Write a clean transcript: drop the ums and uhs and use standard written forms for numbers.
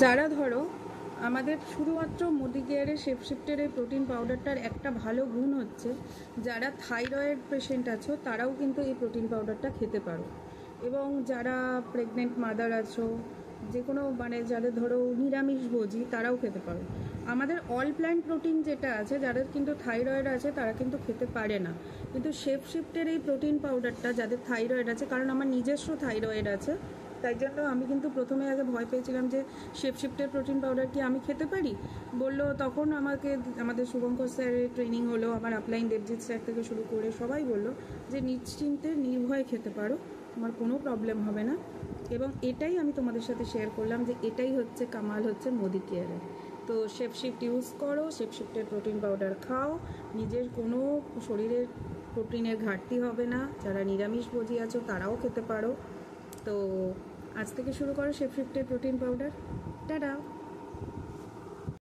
যারা ধরো আমাদের শুধুমাত্র মোদি কেয়ারের শেপশিফটের এই প্রোটিন পাউডারটার একটা ভালো গুণ হচ্ছে, যারা থাইরয়েড পেশেন্ট আছো তারাও কিন্তু এই প্রোটিন পাউডারটা খেতে পারো, এবং যারা প্রেগনেন্ট মাদার আছো, যে কোনো মানে যাদের ধরো নিরামিষভোজী তারাও খেতে পারো। আমাদের অল প্ল্যান্ট প্রোটিন যেটা আছে, যাদের কিন্তু থাইরয়েড আছে তারা কিন্তু খেতে পারে না, কিন্তু শেপশিফটের এই প্রোটিন পাউডারটা যাদের থাইরয়েড আছে, কারণ আমার নিজস্ব থাইরয়েড আছে, তাই জন্য আমি কিন্তু প্রথমে আগে ভয় পেয়েছিলাম যে শেপশিফটের প্রোটিন পাউডার কি আমি খেতে পারি। বললো তখন আমাকে, আমাদের শুভঙ্কর স্যারের ট্রেনিং হলো, আমার আপলাইন দেবজিৎ স্যার থেকে শুরু করে সবাই বললো যে নিশ্চিন্তে নির্ভয়ে খেতে পারো, তোমার কোনো প্রবলেম হবে না। এবং এটাই আমি তোমাদের সাথে শেয়ার করলাম যে এটাই হচ্ছে কামাল হচ্ছে মোদি কেয়ারের। তো শেপশিফট ইউজ করো, শেপশিফটের প্রোটিন পাউডার খাও, নিজের কোনো শরীরের প্রোটিনের ঘাটতি হবে না। যারা নিরামিষভোজী আছো তারাও খেতে পারো। তো আজ থেকে শুরু করো শেপশিফটের প্রোটিন পাউডার। টাটা।